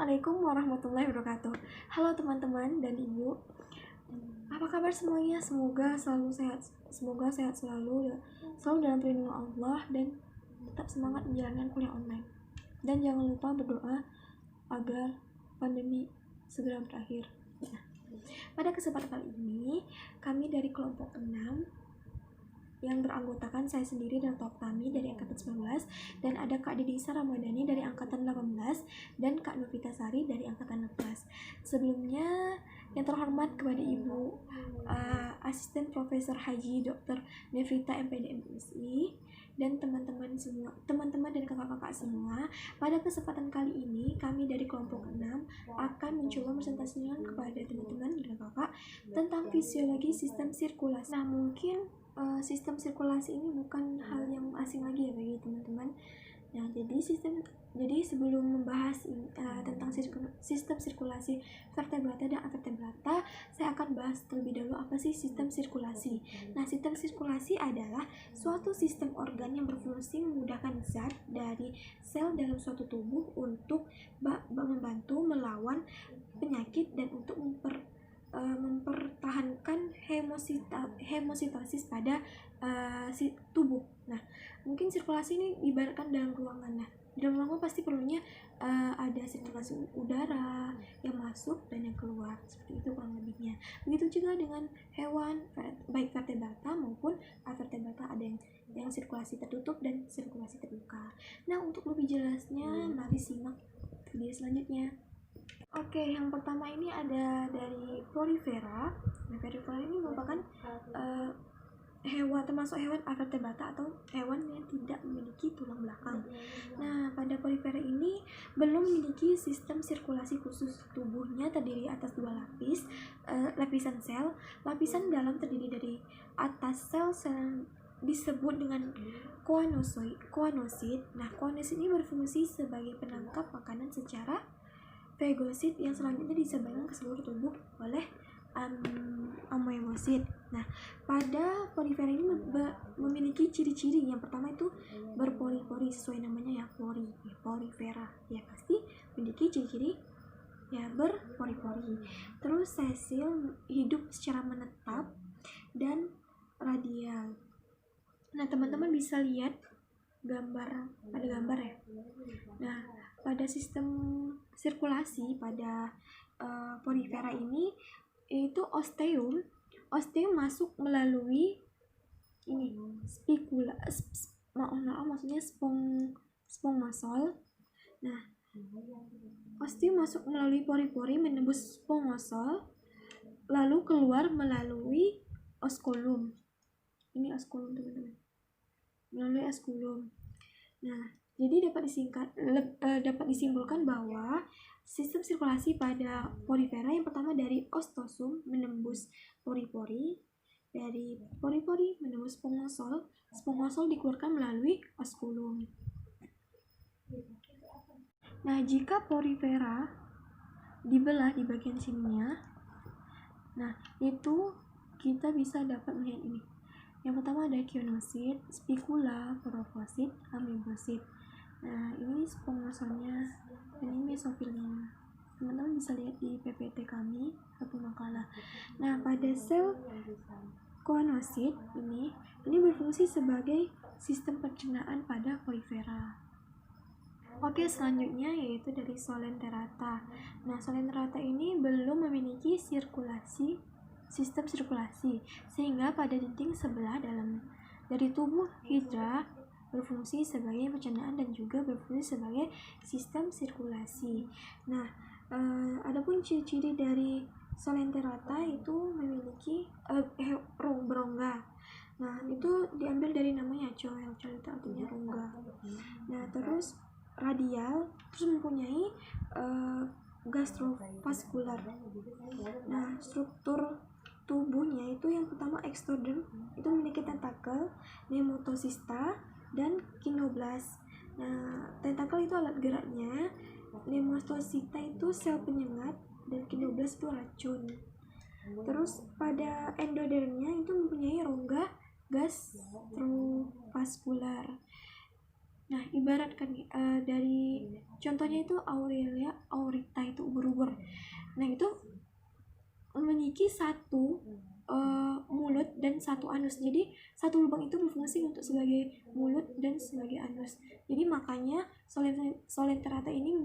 Assalamualaikum warahmatullahi wabarakatuh. Halo teman-teman dan ibu, apa kabar semuanya? Semoga sehat selalu dalam perlindungan Allah dan tetap semangat menjalankan kuliah online. Dan jangan lupa berdoa agar pandemi segera berakhir. Pada kesempatan kali ini, kami dari kelompok 6 yang beranggotakan saya sendiri dan Tok Tami dari angkatan 19, dan ada Kak Didisa Ramadhani dari angkatan 18 dan Kak Novita Sari dari angkatan 16. Sebelumnya yang terhormat kepada Ibu Asisten Profesor Haji Dr. Nevita MPD MSI dan teman-teman dan kakak-kakak semua. Pada kesempatan kali ini kami dari kelompok 6 akan mencoba presentasikan kepada teman-teman dan kakak tentang fisiologi sistem sirkulasi. Nah, mungkin sistem sirkulasi ini bukan hal yang asing lagi ya bagi teman-teman. Nah, jadi sebelum membahas tentang sistem sirkulasi vertebrata dan avertebrata, saya akan bahas terlebih dahulu apa sih sistem sirkulasi. Nah, sistem sirkulasi adalah suatu sistem organ yang berfungsi memudahkan zat dari sel dalam suatu tubuh untuk membantu melawan penyakit dan untuk mempertahankan hemositasis pada tubuh. Nah, mungkin sirkulasi ini ibaratkan dalam ruangan. Nah, di dalam ruangan pasti perlunya ada sirkulasi udara yang masuk dan yang keluar, seperti itu kurang lebihnya. Begitu juga dengan hewan, baik vertebrata maupun avertebrata, ada yang sirkulasi tertutup dan sirkulasi terbuka. Nah, untuk lebih jelasnya, mari simak video selanjutnya. Oke, yang pertama ini ada dari Porifera. Nah, Porifera ini merupakan hewan, termasuk hewan avertebrata atau hewan yang tidak memiliki tulang belakang. Nah, pada Porifera ini belum memiliki sistem sirkulasi khusus. Tubuhnya terdiri atas dua lapisan sel. Lapisan dalam terdiri dari atas sel disebut dengan koanosit. Nah, koanosit ini berfungsi sebagai penangkap makanan secara fagosit yang selanjutnya disebarkan ke seluruh tubuh oleh amoebosit. Nah, pada Porifera ini memiliki ciri-ciri. Yang pertama itu berpori-pori, sesuai namanya ya, Porifera. Ya, pasti memiliki ciri-ciri ya berpori-pori. Terus sesil, hidup secara menetap dan radial. Nah, teman-teman bisa lihat ada gambar ya. Nah, pada sistem sirkulasi pada Porifera ini itu osteum masuk melalui ini spikula, maksudnya spongosul. Nah, osteum masuk melalui pori-pori, menembus spongosul, lalu keluar melalui osculum. Ini osculum, teman-teman, melalui osculum. Nah, jadi dapat disimpulkan bahwa sistem sirkulasi pada Porifera yang pertama dari ostosum menembus pori-pori, dari pori-pori menembus spongosul dikeluarkan melalui osculum. Nah, jika Porifera dibelah di bagian sininya, nah itu kita bisa dapat melihat ini. Yang pertama ada kionosit, spikula, porofosit, amoebosit. Nah, ini spongosolnya dan ini mesofilnya. Teman-teman bisa lihat di PPT kami satu makalah. Nah, pada sel koanosit ini berfungsi sebagai sistem pencernaan pada Porifera. Oke, selanjutnya yaitu dari Solenterata. Nah, Solenterata ini belum memiliki sistem sirkulasi, sehingga pada dinding sebelah dalam dari tubuh hidra berfungsi sebagai pencernaan dan juga berfungsi sebagai sistem sirkulasi. Nah, adapun ciri-ciri dari Solenterata itu memiliki berongga. Nah, itu diambil dari namanya coel itu artinya rongga. Nah, terus radial, terus mempunyai gastrovaskular. Nah, struktur tubuhnya itu yang pertama ekstoderm, itu memiliki tentakel, nematocysta dan kinoblas. Nah, tentakel itu alat geraknya, nematocysta itu sel penyengat, dan kinoblas itu racun. Terus pada endodermnya itu mempunyai rongga gastrovaskular. Nah, ibaratkan dari contohnya itu Aurelia aurita, itu ubur-ubur. Nah itu memiliki satu mulut dan satu anus. Jadi satu lubang itu berfungsi untuk sebagai mulut dan sebagai anus. Jadi makanya Solenterata ini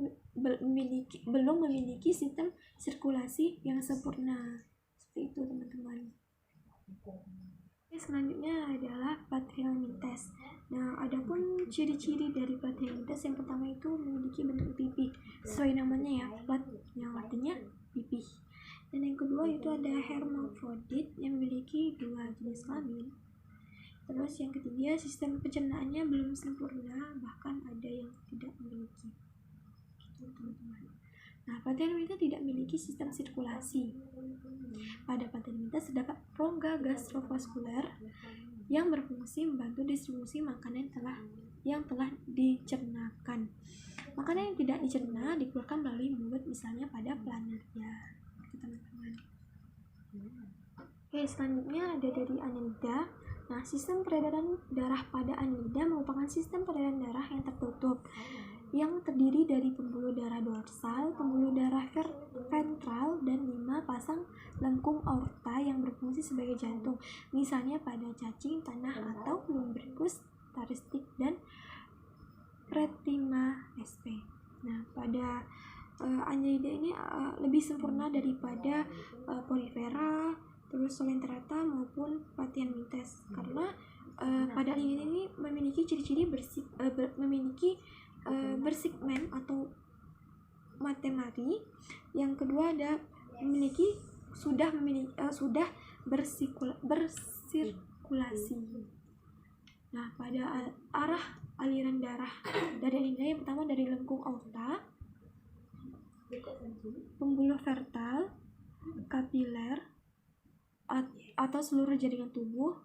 belum memiliki sistem sirkulasi yang sempurna. Seperti itu teman-teman. Selanjutnya adalah Platyrhynaminthes. Nah, adapun ciri-ciri dari Platyrhynaminthes, yang pertama itu memiliki bentuk pipih, sesuai namanya ya, plat yang artinya pipih. Dan yang kedua itu ada hermafrodit yang memiliki 2 jenis kelamin. Terus yang ketiga, sistem pencernaannya belum sempurna, bahkan ada yang tidak memiliki. Gitu teman-teman. Nah, Platyrhynaminthes tidak memiliki sistem sirkulasi. Pada Platyrhynaminthes terdapat rongga gastrovaskuler yang berfungsi membantu distribusi makanan yang telah dicernakan. Makanan yang tidak dicerna dikeluarkan melalui mulut, misalnya pada planaria. Teman-teman. Oke, selanjutnya ada dari Annelida. Nah, sistem peredaran darah pada Annelida merupakan sistem peredaran darah yang tertutup, yang terdiri dari pembuluh darah dorsal, pembuluh darah ventral, dan 5 pasang lengkung aorta yang berfungsi sebagai jantung, misalnya pada cacing tanah atau lumbricus taristik dan Pretima sp. Nah, pada Annelida ini lebih sempurna daripada Porifera, terus Solenterata maupun Platyrhynaminthes, karena pada Annelida ini memiliki ciri-ciri memiliki bersegmen atau matemari. Yang kedua ada sudah bersirkulasi. Nah, pada arah aliran darah dari Annelida, yang pertama dari lengkung aorta, pembuluh vertebral, kapiler atau seluruh jaringan tubuh,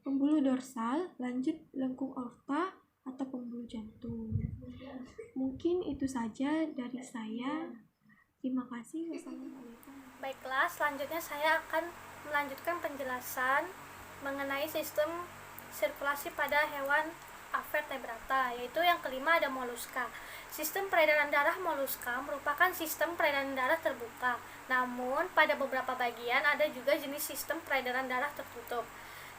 pembuluh dorsal, lanjut lengkung aorta atau pembuluh jantung. Mungkin itu saja dari saya. Terima kasih. Wassalamualaikum. Baiklah, selanjutnya saya akan melanjutkan penjelasan mengenai sistem sirkulasi pada hewan avertebrata, yaitu yang kelima ada moluska. Sistem peredaran darah moluska merupakan sistem peredaran darah terbuka, namun pada beberapa bagian ada juga jenis sistem peredaran darah tertutup.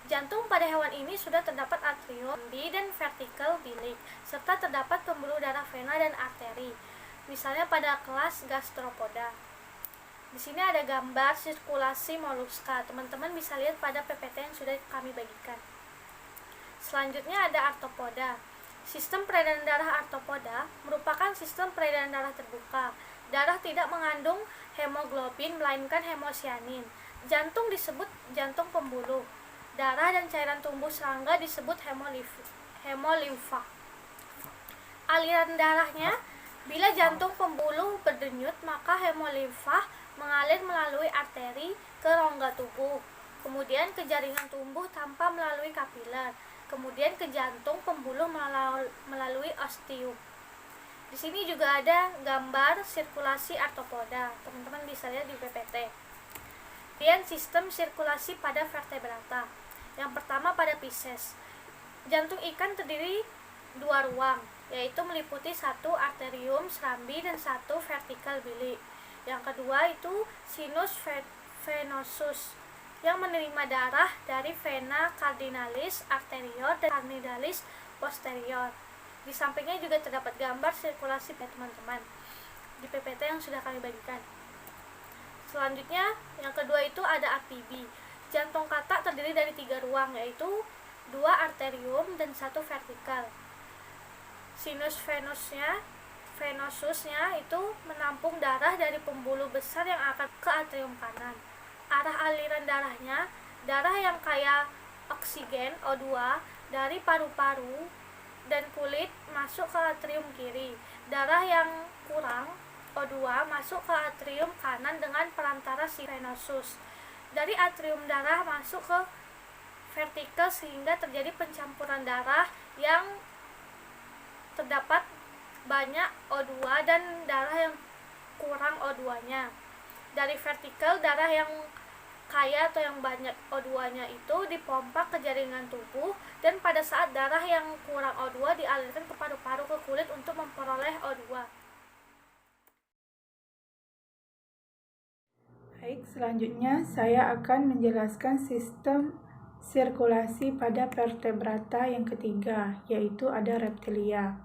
Jantung pada hewan ini sudah terdapat atrium dan vertikal bilik, serta terdapat pembuluh darah vena dan arteri, misalnya pada kelas gastropoda. Di sini ada gambar sirkulasi moluska, teman-teman bisa lihat pada PPT yang sudah kami bagikan. Selanjutnya ada arthropoda. Sistem peredaran darah arthropoda merupakan sistem peredaran darah terbuka. Darah tidak mengandung hemoglobin melainkan hemosianin. Jantung disebut jantung pembuluh. Darah dan cairan tumbuh serangga disebut hemolimfa. Aliran darahnya, bila jantung pembuluh berdenyut, maka hemolimfa mengalir melalui arteri ke rongga tubuh, kemudian ke jaringan tubuh tanpa melalui kapiler, kemudian ke jantung pembuluh melalui ostium. Di sini juga ada gambar sirkulasi arthropoda, teman-teman bisa lihat di PPT. Kemudian sistem sirkulasi pada vertebrata. Yang pertama pada Pisces. Jantung ikan terdiri 2 ruang, yaitu meliputi 1 arterium serambi dan 1 vertikal bilik. Yang kedua itu sinus venosus, yang menerima darah dari vena cardinalis anterior dan cardinalis posterior. Di sampingnya juga terdapat gambar sirkulasi teman-teman di PPT yang sudah kami bagikan. Selanjutnya, yang kedua itu ada amfibi. Jantung katak terdiri dari 3 ruang, yaitu 2 arterium dan 1 vertikal. Sinus venosusnya itu menampung darah dari pembuluh besar yang akan ke atrium kanan. Arah aliran darahnya, darah yang kaya oksigen O2 dari paru-paru dan kulit masuk ke atrium kiri. Darah yang kurang O2 masuk ke atrium kanan dengan perantara si venosus. Dari atrium darah masuk ke vertikal sehingga terjadi pencampuran darah yang terdapat banyak O2 dan darah yang kurang O2-nya. Dari vertikal, darah yang kaya atau yang banyak O2-nya itu dipompa ke jaringan tubuh, dan pada saat darah yang kurang O2 dialirkan ke paru-paru ke kulit untuk memperoleh O2. Baik, selanjutnya saya akan menjelaskan sistem sirkulasi pada vertebrata yang ketiga, yaitu ada reptilia.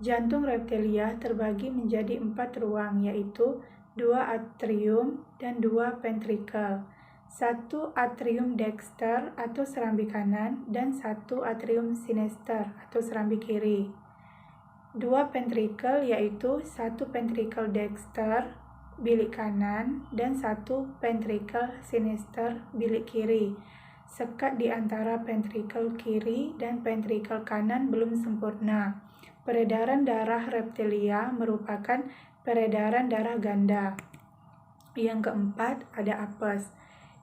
Jantung reptilia terbagi menjadi 4 ruang, yaitu 2 atrium dan 2 ventrikel, 1 atrium dexter atau serambi kanan dan 1 atrium sinister atau serambi kiri. 2 ventrikel yaitu 1 ventrikel dexter bilik kanan dan 1 ventrikel sinister bilik kiri. Sekat di antara ventrikel kiri dan ventrikel kanan belum sempurna. Peredaran darah reptilia merupakan peredaran darah ganda. Yang keempat ada apes.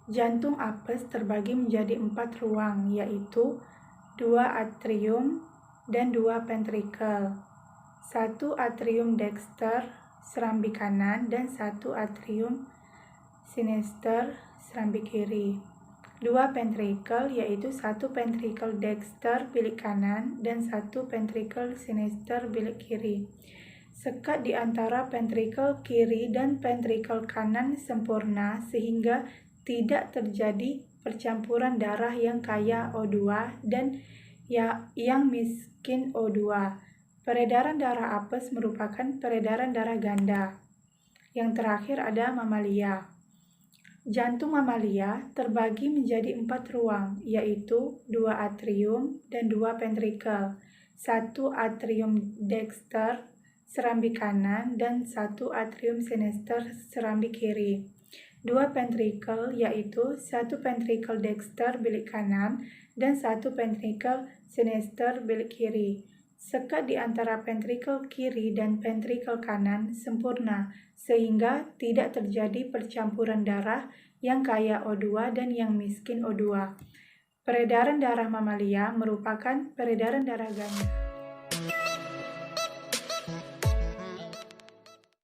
Jantung apes terbagi menjadi 4 ruang, yaitu 2 atrium dan 2 ventrikel, 1 atrium dexter serambi kanan dan 1 atrium sinister serambi kiri. 2 ventrikel yaitu 1 ventrikel dexter bilik kanan dan 1 ventrikel sinister bilik kiri. Sekat di antara ventrikel kiri dan ventrikel kanan sempurna sehingga tidak terjadi percampuran darah yang kaya O2 dan yang miskin O2. Peredaran darah apes merupakan peredaran darah ganda. Yang terakhir ada mamalia. Jantung mamalia terbagi menjadi 4 ruang, yaitu 2 atrium dan 2 ventrikel, 1 atrium dexter serambi kanan dan 1 atrium sinister serambi kiri. 2 ventrikel yaitu 1 ventrikel dexter bilik kanan dan 1 ventrikel sinister bilik kiri. Sekat di antara ventrikel kiri dan ventrikel kanan sempurna sehingga tidak terjadi percampuran darah yang kaya O2 dan yang miskin O2. Peredaran darah mamalia merupakan peredaran darah ganda.